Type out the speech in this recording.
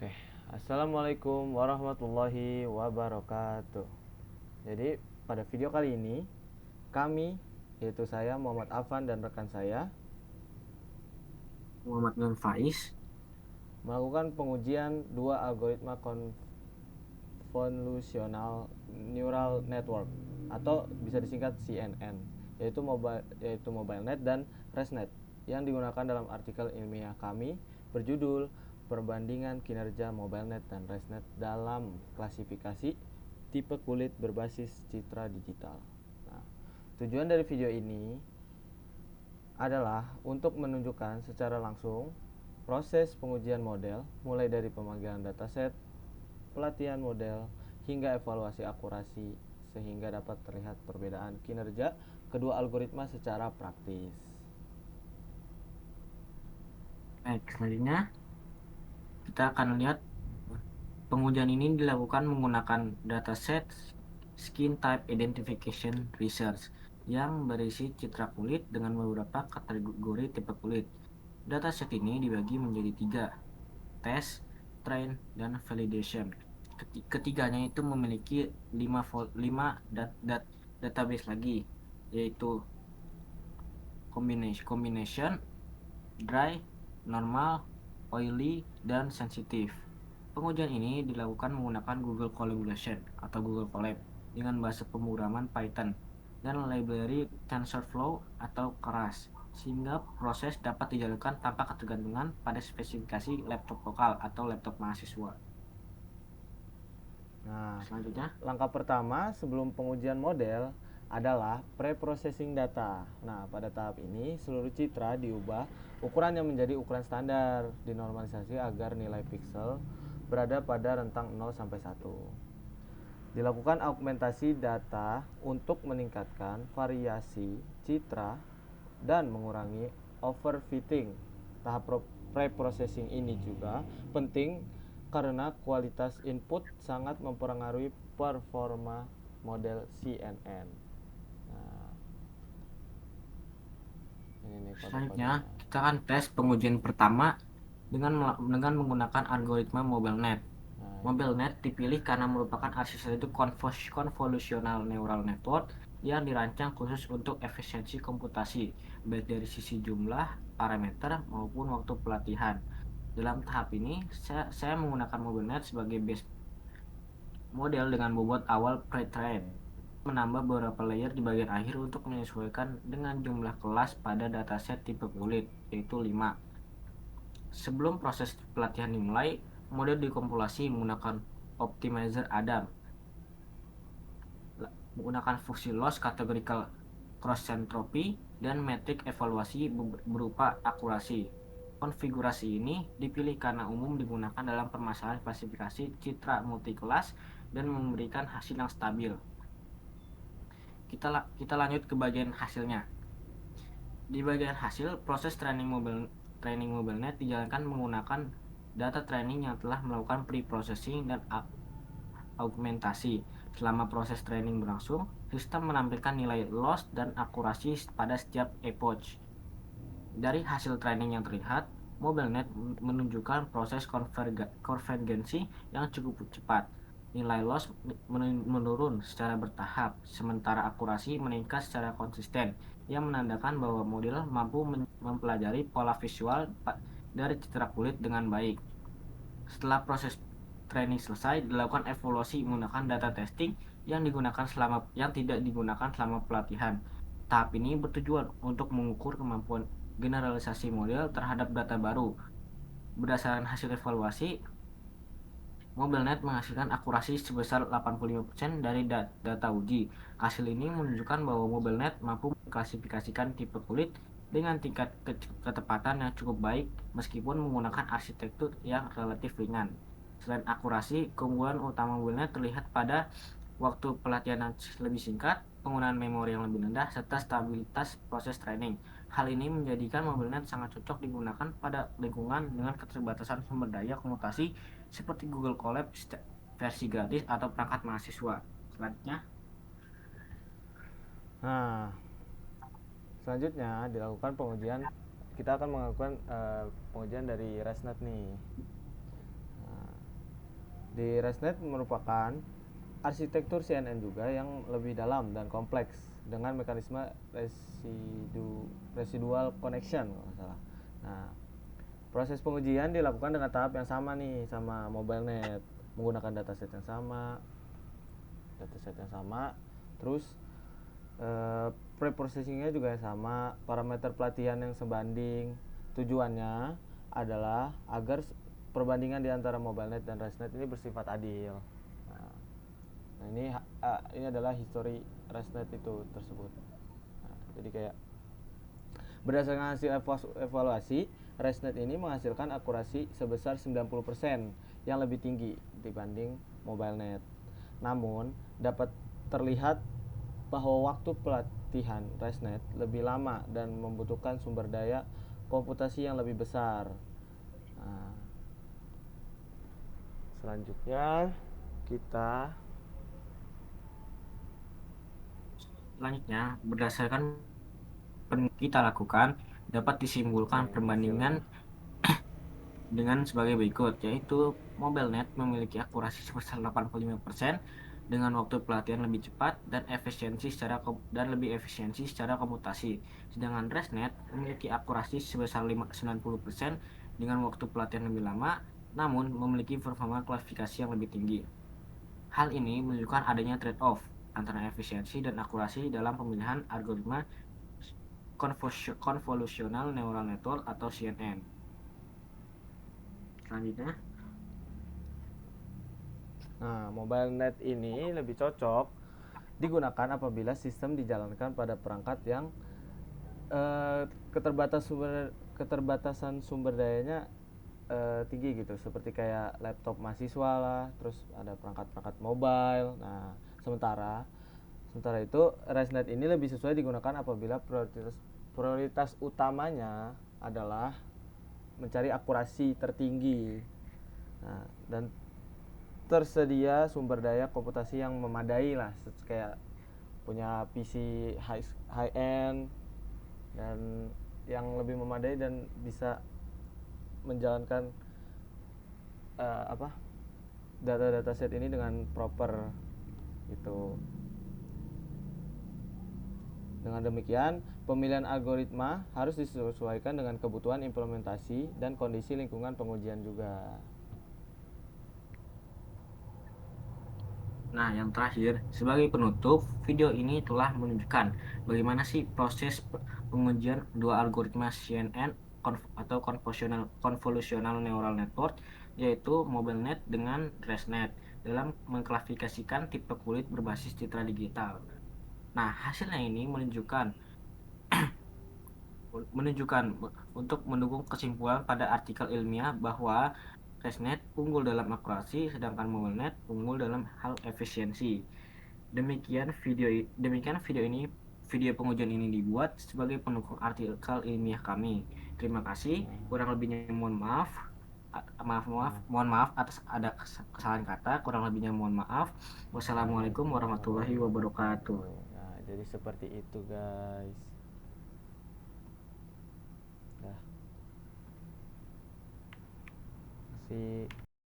Oke, Assalamualaikum warahmatullahi wabarakatuh. Jadi pada video kali ini kami, yaitu saya Muhammad Afan dan rekan saya, Muhammad Nur Faiz. melakukan pengujian dua algoritma convolutional neural network atau bisa disingkat CNN, yaitu MobileNet dan ResNet yang digunakan dalam artikel ilmiah kami berjudul Perbandingan Kinerja MobileNet dan ResNet dalam Klasifikasi Tipe Kulit Berbasis Citra Digital. Nah, tujuan dari video ini adalah untuk menunjukkan secara langsung proses pengujian model mulai dari pemanggilan dataset, pelatihan model, hingga evaluasi akurasi sehingga dapat terlihat perbedaan kinerja kedua algoritma secara praktis. Baik, selanjutnya kita akan lihat pengujian ini dilakukan menggunakan dataset Skin Type Identification Research yang berisi citra kulit dengan beberapa kategori tipe kulit. Dataset ini dibagi menjadi 3, test, train, dan validation. Ketiganya itu memiliki 5 database lagi, yaitu combination, dry, normal, oily, dan sensitif. Pengujian ini dilakukan menggunakan Google Collaboration atau Google Colab dengan bahasa pemrograman Python dan library TensorFlow atau Keras, sehingga proses dapat dijalankan tanpa ketergantungan pada spesifikasi laptop lokal atau laptop mahasiswa. Nah, Selanjutnya, langkah pertama sebelum pengujian model adalah pre-processing data. Nah, pada tahap ini seluruh citra diubah ukurannya menjadi ukuran standar, dinormalisasi agar nilai pixel berada pada rentang 0 sampai 1. Dilakukan augmentasi data untuk meningkatkan variasi citra dan mengurangi overfitting. Tahap pre-processing ini juga penting karena kualitas input sangat mempengaruhi performa model CNN. Nah, ini nih selanjutnya kode-kodenya. kita akan tes pengujian pertama dengan menggunakan algoritma MobileNet. Nah, ini. MobileNet dipilih karena merupakan arsitektur itu convolutional neural network yang dirancang khusus untuk efisiensi komputasi, baik dari sisi jumlah, parameter, maupun waktu pelatihan. Dalam tahap ini, saya menggunakan MobileNet sebagai base model dengan bobot awal pre-train, menambah beberapa layer di bagian akhir untuk menyesuaikan dengan jumlah kelas pada dataset tipe kulit, yaitu 5. Sebelum proses pelatihan dimulai, model dikompilasi menggunakan optimizer Adam, menggunakan fungsi loss categorical cross entropy dan metrik evaluasi berupa akurasi. Konfigurasi ini dipilih karena umum digunakan dalam permasalahan klasifikasi citra multikelas dan memberikan hasil yang stabil. Kita lanjut ke bagian hasilnya. Di bagian hasil, proses training MobileNet dijalankan menggunakan data training yang telah melakukan pre-processing dan augmentasi. Selama proses training berlangsung, sistem menampilkan nilai loss dan akurasi pada setiap epoch. Dari hasil training yang terlihat, MobileNet menunjukkan proses konvergensi yang cukup cepat. Nilai loss menurun secara bertahap, sementara akurasi meningkat secara konsisten, yang menandakan bahwa model mampu mempelajari pola visual dari citra kulit dengan baik. Setelah proses training selesai, dilakukan evaluasi menggunakan data testing yang tidak digunakan selama pelatihan. Tahap ini bertujuan untuk mengukur kemampuan generalisasi model terhadap data baru. Berdasarkan hasil evaluasi, MobileNet menghasilkan akurasi sebesar 85% dari data uji. Hasil ini menunjukkan bahwa MobileNet mampu mengklasifikasikan tipe kulit dengan tingkat ketepatan yang cukup baik meskipun menggunakan arsitektur yang relatif ringan. Selain akurasi, keunggulan utama MobileNet terlihat pada waktu pelatihan yang lebih singkat, penggunaan memori yang lebih rendah, serta stabilitas proses training. Hal ini menjadikan MobileNet sangat cocok digunakan pada lingkungan dengan keterbatasan sumber daya komputasi seperti Google Colab versi gratis atau perangkat mahasiswa. Selanjutnya, Nah, selanjutnya dilakukan pengujian. Kita akan melakukan pengujian dari ResNet nih. Di ResNet merupakan arsitektur CNN juga yang lebih dalam dan kompleks dengan mekanisme residual connection kalau nggak salah. Nah, proses pengujian dilakukan dengan tahap yang sama nih sama MobileNet, menggunakan dataset yang sama, terus preprocessingnya juga sama, parameter pelatihan yang sebanding. Tujuannya adalah agar perbandingan di antara MobileNet dan ResNet ini bersifat adil. Nah ini adalah history ResNet itu tersebut. Nah, jadi kayak berdasarkan hasil evaluasi, ResNet ini menghasilkan akurasi sebesar 90% yang lebih tinggi dibanding MobileNet. Namun, dapat terlihat bahwa waktu pelatihan ResNet lebih lama dan membutuhkan sumber daya komputasi yang lebih besar. Nah, selanjutnya berdasarkan kita lakukan dapat disimpulkan perbandingan dengan sebagai berikut, yaitu MobileNet memiliki akurasi sebesar 85% dengan waktu pelatihan lebih cepat dan lebih efisiensi secara komputasi. Sedangkan ResNet memiliki akurasi sebesar 90% dengan waktu pelatihan lebih lama, namun memiliki performa klasifikasi yang lebih tinggi. Hal ini menunjukkan adanya trade-off antara efisiensi dan akurasi dalam pemilihan algoritma Convolutional Neural Network atau CNN. Selanjutnya, Nah, MobileNet ini lebih cocok digunakan apabila sistem dijalankan pada perangkat yang keterbatasan sumber dayanya tinggi gitu, seperti kayak laptop mahasiswa lah, terus ada perangkat-perangkat mobile. Nah, sementara itu ResNet ini lebih sesuai digunakan apabila prioritas utamanya adalah mencari akurasi tertinggi. Nah, dan tersedia sumber daya komputasi yang memadai lah, kayak punya PC high end dan yang lebih memadai dan bisa menjalankan data set ini dengan proper gitu. Dengan demikian, pemilihan algoritma harus disesuaikan dengan kebutuhan implementasi dan kondisi lingkungan pengujian juga. Nah, yang terakhir, sebagai penutup, video ini telah menunjukkan bagaimana sih proses pengujian dua algoritma CNN atau Convolutional Neural Network, yaitu MobileNet dengan ResNet, dalam mengklasifikasikan tipe kulit berbasis citra digital. Nah, hasilnya ini menunjukkan untuk mendukung kesimpulan pada artikel ilmiah bahwa ResNet unggul dalam akurasi, sedangkan MobileNet unggul dalam hal efisiensi. Demikian video pengujian ini dibuat sebagai pendukung artikel ilmiah kami. Terima kasih. Kurang lebihnya mohon maaf. Mohon maaf atas ada kesalahan kata. Kurang lebihnya mohon maaf. Wassalamualaikum warahmatullahi wabarakatuh. Nah, jadi seperti itu, guys. Dah. Masih